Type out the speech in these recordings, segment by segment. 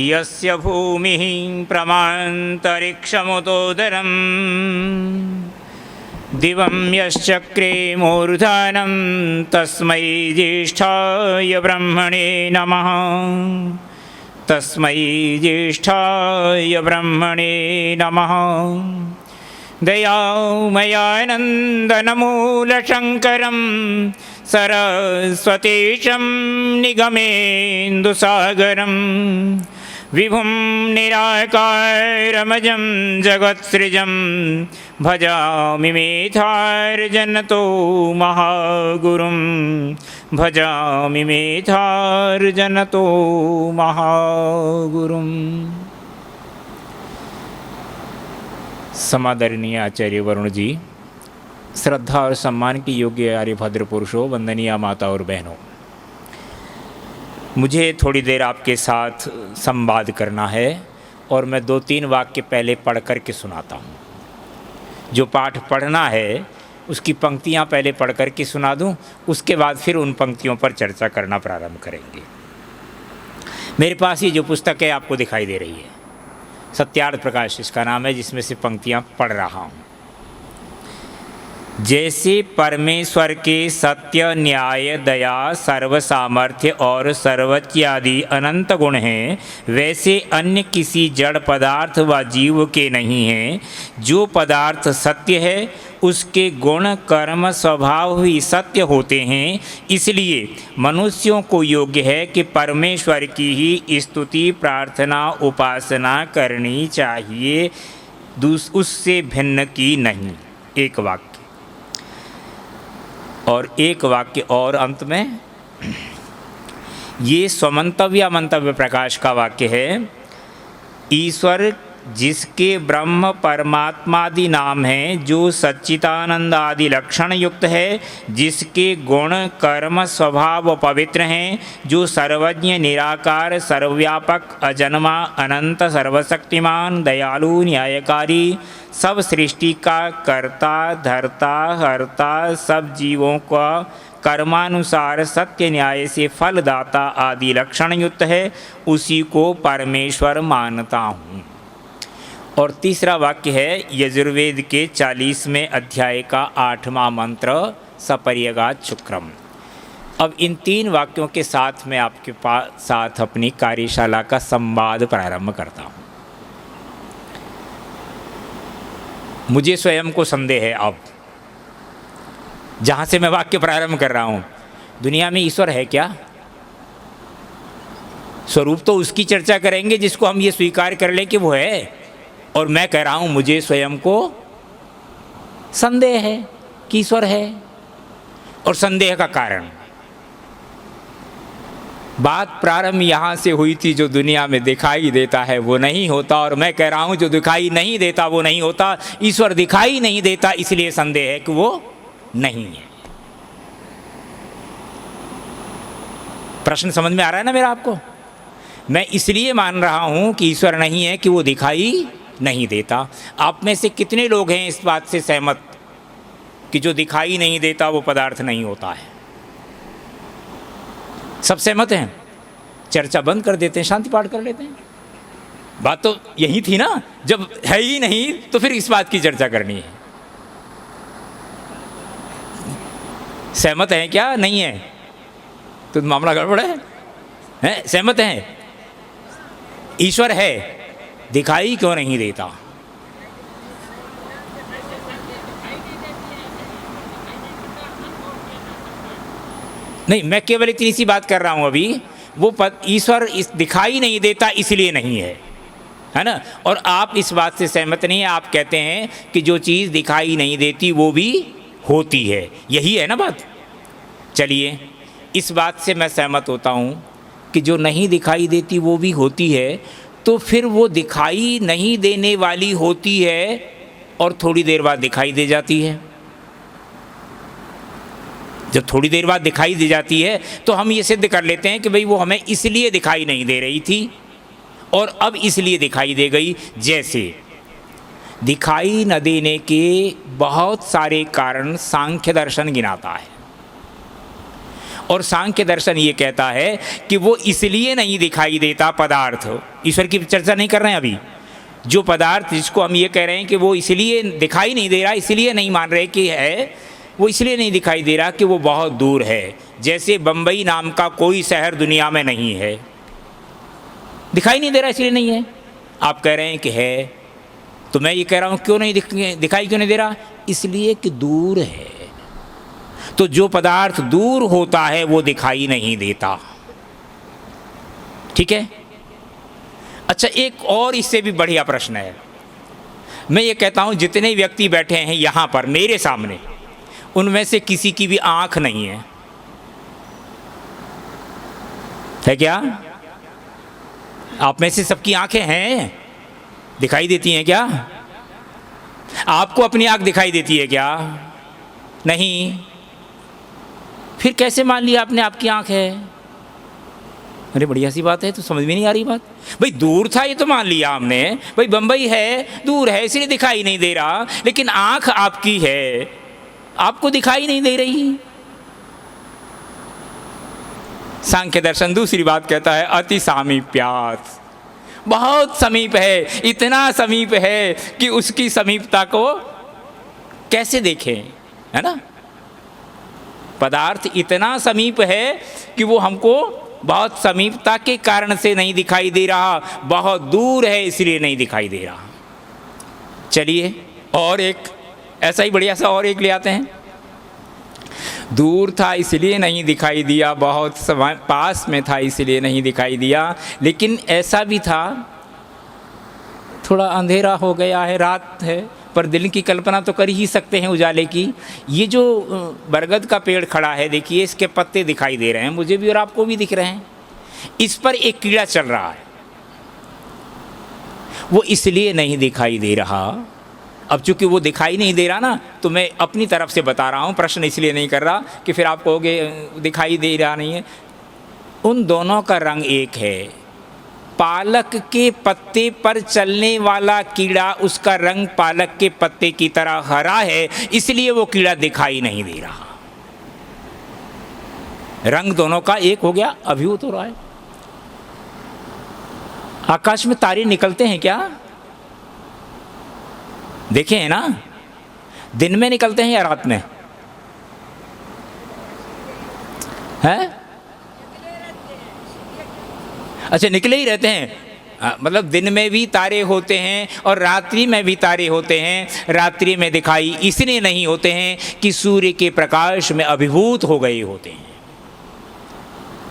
यस्य भूमिः प्रमान्तरिक्षमुतोदरम् दिवं यश्चक्रे मूर्धनं तस्मै ज्येष्ठाय ब्रह्मणे नमः। तस्मै ज्येष्ठाय ब्रह्मणे नमः। दयामयानन्दनमूलशङ्करं सरस्वतीशं निगमेन्दुसागरं विभुं निराकारमजं जगत्सृजं भजामि मेधार्जनतो महागुरुं। भजामि मेधार्जनतो महागुरुं। समादरणीय आचार्य वरुण जी, श्रद्धा और सम्मान की योग्य आर्यभद्र पुरुषों, वंदनीय माता और बहनों, मुझे थोड़ी देर आपके साथ संवाद करना है और मैं 2-3 वाक्य पहले पढ़ कर के सुनाता हूँ। जो पाठ पढ़ना है उसकी पंक्तियाँ पहले पढ़ कर के सुना दूँ, उसके बाद फिर उन पंक्तियों पर चर्चा करना प्रारंभ करेंगे। मेरे पास ये जो पुस्तक है आपको दिखाई दे रही है, सत्यार्थ प्रकाश इसका नाम है, जिसमें से पंक्तियाँ पढ़ रहा हूँ। जैसे परमेश्वर के सत्य, न्याय, दया, सर्व सामर्थ्य और सर्वज्ञादि अनंत गुण हैं, वैसे अन्य किसी जड़ पदार्थ व जीव के नहीं हैं। जो पदार्थ सत्य है उसके गुण, कर्म, स्वभाव ही सत्य होते हैं। इसलिए मनुष्यों को योग्य है कि परमेश्वर की ही स्तुति, प्रार्थना, उपासना करनी चाहिए, उससे भिन्न की नहीं। एक वाक्य और एक वाक्य और अंत में, ये स्वमंतव्य मंतव्य प्रकाश का वाक्य है। ईश्वर जिसके ब्रह्म परमात्मादि नाम हैं, जो सच्चिदानंद आदि लक्षण युक्त है, जिसके गुण, कर्म, स्वभाव पवित्र हैं, जो सर्वज्ञ, निराकार, सर्वव्यापक, अजन्मा, अनंत, सर्वशक्तिमान, दयालु, न्यायकारी, सब सृष्टि का कर्ता, धर्ता, हर्ता, सब जीवों का कर्मानुसार सत्य न्याय से फलदाता आदि लक्षण युक्त है, उसी को परमेश्वर मानता हूँ। और तीसरा वाक्य है यजुर्वेद के 40वें अध्याय का 8वां मंत्र, सपर्यगात शुक्रम। अब इन 3 वाक्यों के साथ मैं आपके साथ अपनी कार्यशाला का संवाद प्रारंभ करता हूँ। मुझे स्वयं को संदेह है अब, जहाँ से मैं वाक्य प्रारंभ कर रहा हूँ, दुनिया में ईश्वर है क्या? स्वरूप तो उसकी चर्चा करेंगे जिसको हम ये स्वीकार कर लें कि वो है, और मैं कह रहा हूँ मुझे स्वयं को संदेह है कि ईश्वर है। और संदेह का कारण, बात प्रारंभ यहाँ से हुई थी, जो दुनिया में दिखाई देता है वो नहीं होता, और मैं कह रहा हूँ जो दिखाई नहीं देता वो नहीं होता। ईश्वर दिखाई नहीं देता, इसलिए संदेह है कि वो नहीं है। प्रश्न समझ में आ रहा है ना मेरा आपको? मैं इसलिए मान रहा हूँ कि ईश्वर नहीं है कि वो दिखाई नहीं देता। आप में से कितने लोग हैं इस बात से सहमत कि जो दिखाई नहीं देता वो पदार्थ नहीं होता है? सब सहमत हैं? चर्चा बंद कर देते हैं, शांति पाठ कर लेते हैं। बात तो यही थी ना, जब है ही नहीं तो फिर इस बात की चर्चा करनी है। सहमत हैं क्या? नहीं है तो मामला गड़बड़ है। सहमत हैं? ईश्वर है, दिखाई क्यों नहीं देता? नहीं, मैं केवल इतनी सी बात कर रहा हूं अभी। वो ईश्वर इस दिखाई नहीं देता इसलिए नहीं है ना? और आप इस बात से सहमत नहीं है। आप कहते हैं कि जो चीज़ दिखाई नहीं देती वो भी होती है, यही है ना बात? चलिए, इस बात से मैं सहमत होता हूँ कि जो नहीं दिखाई देती वो भी होती है, तो फिर वो दिखाई नहीं देने वाली होती है और थोड़ी देर बाद दिखाई दे जाती है। जब थोड़ी देर बाद दिखाई दे जाती है तो हम ये सिद्ध कर लेते हैं कि भाई वो हमें इसलिए दिखाई नहीं दे रही थी और अब इसलिए दिखाई दे गई। जैसे दिखाई न देने के बहुत सारे कारण सांख्य दर्शन गिनाता है, और सांख्य दर्शन ये कहता है कि वो इसलिए नहीं दिखाई देता पदार्थ, ईश्वर की चर्चा नहीं कर रहे हैं अभी, जो पदार्थ जिसको हम ये कह रहे हैं कि वो इसलिए दिखाई नहीं दे रहा, इसलिए नहीं मान रहे कि है, वो इसलिए नहीं दिखाई दे रहा कि वो बहुत दूर है। जैसे बम्बई नाम का कोई शहर दुनिया में नहीं है, दिखाई नहीं दे रहा इसलिए नहीं है। आप कह रहे हैं कि है, तो मैं ये कह रहा हूँ क्यों नहीं दिखाई क्यों नहीं दे रहा, इसलिए कि दूर है। तो जो पदार्थ दूर होता है वो दिखाई नहीं देता, ठीक है। अच्छा, एक और इससे भी बढ़िया प्रश्न है। मैं ये कहता हूँ जितने व्यक्ति बैठे हैं यहाँ पर मेरे सामने, उनमें से किसी की भी आँख नहीं है, है क्या? आप में से सबकी आँखें हैं, दिखाई देती हैं क्या? आपको अपनी आँख दिखाई देती है क्या? नहीं। फिर कैसे मान लिया आपने आपकी आँख है? अरे बढ़िया सी बात है, तो समझ में नहीं आ रही बात। भाई दूर था ये तो मान लिया हमने, भाई बम्बई है, दूर है इसलिए दिखाई नहीं दे रहा, लेकिन आँख आपकी है, आपको दिखाई नहीं दे रही। सांख्य दर्शन दूसरी बात कहता है अति सामीप्यात्, बहुत समीप है, इतना समीप है कि उसकी समीपता को कैसे देखें, है ना। पदार्थ इतना समीप है कि वो हमको बहुत समीपता के कारण से नहीं दिखाई दे रहा, बहुत दूर है इसलिए नहीं दिखाई दे रहा। चलिए और एक ऐसा ही बढ़िया सा और एक ले आते हैं। दूर था इसलिए नहीं दिखाई दिया, बहुत पास में था इसलिए नहीं दिखाई दिया, लेकिन ऐसा भी था थोड़ा अंधेरा हो गया है, रात है, पर दिन की कल्पना तो कर ही सकते हैं उजाले की। ये जो बरगद का पेड़ खड़ा है देखिए, इसके पत्ते दिखाई दे रहे हैं मुझे भी और आपको भी दिख रहे हैं, इस पर एक कीड़ा चल रहा है, वो इसलिए नहीं दिखाई दे रहा। अब चूंकि वो दिखाई नहीं दे रहा ना, तो मैं अपनी तरफ से बता रहा हूँ, प्रश्न इसलिए नहीं कर रहा कि फिर आप कहोगे दिखाई दे रहा नहीं है। उन दोनों का रंग एक है। पालक के पत्ते पर चलने वाला कीड़ा, उसका रंग पालक के पत्ते की तरह हरा है, इसलिए वो कीड़ा दिखाई नहीं दे रहा। रंग दोनों का एक हो गया, अभिभूत हो रहा है। आकाश में तारे निकलते हैं क्या? देखे हैं ना, दिन में निकलते हैं या रात में? हैं? अच्छा, निकले ही रहते हैं। मतलब दिन में भी तारे होते हैं और रात्रि में भी तारे होते हैं। रात्रि में दिखाई इसलिए नहीं होते हैं कि सूर्य के प्रकाश में अभिभूत हो गए होते हैं।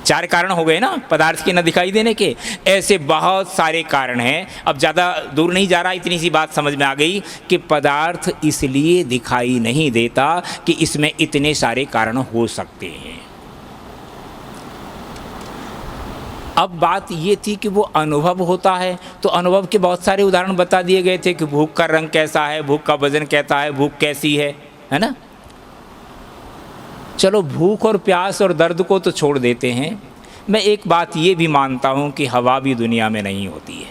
4 कारण हो गए ना पदार्थ के न दिखाई देने के। ऐसे बहुत सारे कारण हैं। अब ज़्यादा दूर नहीं जा रहा, इतनी सी बात समझ में आ गई कि पदार्थ इसलिए दिखाई नहीं देता कि इसमें इतने सारे कारण हो सकते हैं। अब बात ये थी कि वो अनुभव होता है, तो अनुभव के बहुत सारे उदाहरण बता दिए गए थे कि भूख का रंग कैसा है, भूख का वजन कैसा है, भूख कैसी है ना। चलो भूख और प्यास और दर्द को तो छोड़ देते हैं। मैं एक बात ये भी मानता हूँ कि हवा भी दुनिया में नहीं होती है।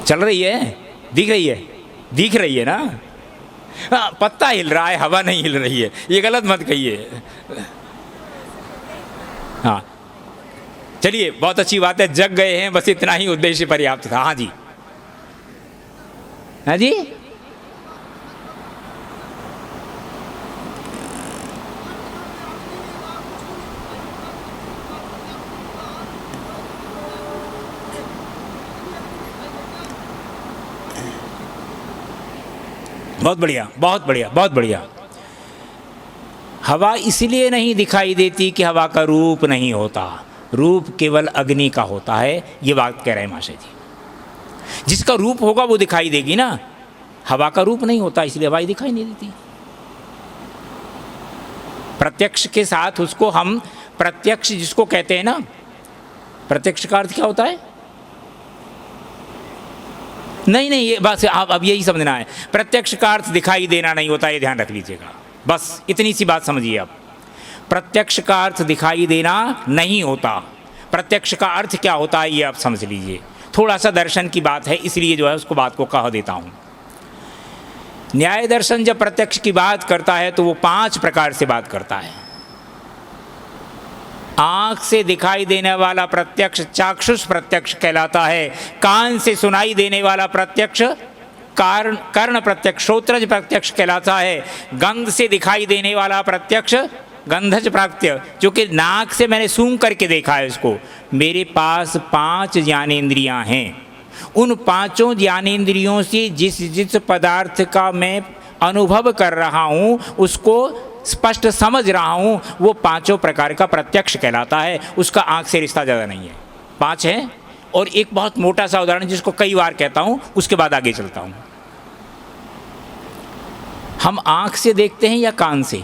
चल रही है, दिख रही है ना। हाँ, पत्ता हिल रहा है, हवा नहीं हिल रही है, ये गलत मत कहिए। हाँ चलिए, बहुत अच्छी बात है, जग गए हैं, बस इतना ही उद्देश्य पर्याप्त था। हाँ जी, हाँ जी। बहुत बढ़िया, बहुत बढ़िया, बहुत बढ़िया। हवा इसलिए नहीं दिखाई देती कि हवा का रूप नहीं होता, रूप केवल अग्नि का होता है, ये बात कह रहे हैं महाशय जी। जिसका रूप होगा वो दिखाई देगी ना, हवा का रूप नहीं होता इसलिए हवा दिखाई नहीं देती। प्रत्यक्ष के साथ उसको हम प्रत्यक्ष जिसको कहते हैं ना, प्रत्यक्ष का अर्थ क्या होता है? नहीं, ये बस आप अब यही समझना है, प्रत्यक्ष का अर्थ दिखाई देना नहीं होता, ये ध्यान रख लीजिएगा। बस इतनी सी बात समझिए आप। प्रत्यक्ष का अर्थ दिखाई देना नहीं होता। प्रत्यक्ष का अर्थ क्या होता है ये आप समझ लीजिए। थोड़ा सा दर्शन की बात है इसलिए जो है उसको बात को कह देता हूँ। न्याय दर्शन जब प्रत्यक्ष की बात करता है तो वो 5 प्रकार से बात करता है। आँख से दिखाई देने वाला प्रत्यक्ष चाक्षुष प्रत्यक्ष कहलाता है। कान से सुनाई देने वाला प्रत्यक्ष कर्ण प्रत्यक्ष श्रोत्रज प्रत्यक्ष कहलाता है। गंध से दिखाई देने वाला प्रत्यक्ष गंधज प्रत्यक्ष, जो कि नाक से मैंने सूंघ करके देखा है उसको। मेरे पास 5 ज्ञानेंद्रियां हैं। उन 5 ज्ञानेंद्रियों से जिस जिस पदार्थ का मैं अनुभव कर रहा हूँ, उसको स्पष्ट समझ रहा हूँ, वो 5 प्रकार का प्रत्यक्ष कहलाता है। उसका आँख से रिश्ता ज़्यादा नहीं है। 5 है। और एक बहुत मोटा सा उदाहरण जिसको कई बार कहता हूँ, उसके बाद आगे चलता हूँ। हम आँख से देखते हैं या कान से?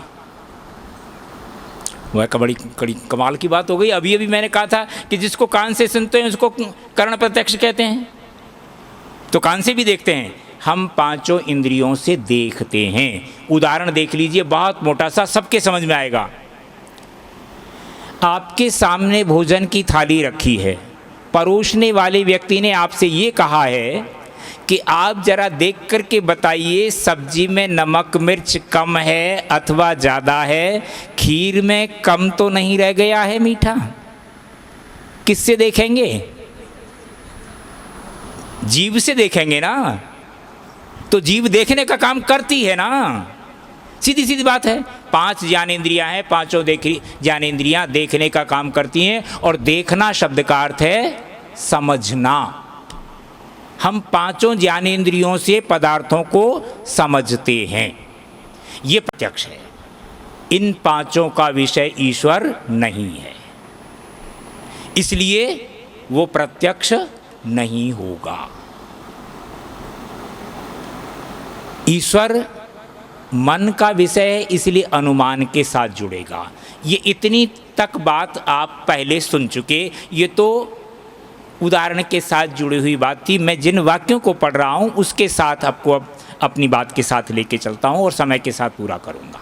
वह बड़ी कमाल की बात हो गई। अभी अभी मैंने कहा था कि जिसको कान से सुनते हैं उसको कर्ण प्रत्यक्ष कहते हैं, तो कान से भी देखते हैं। हम 5 इंद्रियों से देखते हैं। उदाहरण देख लीजिए, बहुत मोटा सा, सबके समझ में आएगा। आपके सामने भोजन की थाली रखी है। परोसने वाले व्यक्ति ने आपसे ये कहा है कि आप जरा देख कर के बताइए सब्जी में नमक मिर्च कम है अथवा ज़्यादा है, खीर में कम तो नहीं रह गया है मीठा। किससे देखेंगे? जीभ से देखेंगे ना। तो जीभ देखने का काम करती है ना, सीधी सीधी बात है। 5 ज्ञानेंद्रियां हैं, 5 ज्ञानेंद्रियां देखने का काम करती हैं। और देखना शब्द का अर्थ है समझना। हम 5 ज्ञानेंद्रियों से पदार्थों को समझते हैं, ये प्रत्यक्ष है। इन 5 का विषय ईश्वर नहीं है, इसलिए वो प्रत्यक्ष नहीं होगा। ईश्वर मन का विषय है, इसलिए अनुमान के साथ जुड़ेगा। ये इतनी तक बात आप पहले सुन चुके। ये तो उदाहरण के साथ जुड़ी हुई बात थी। मैं जिन वाक्यों को पढ़ रहा हूँ उसके साथ आपको अपनी बात के साथ लेके चलता हूँ और समय के साथ पूरा करूँगा।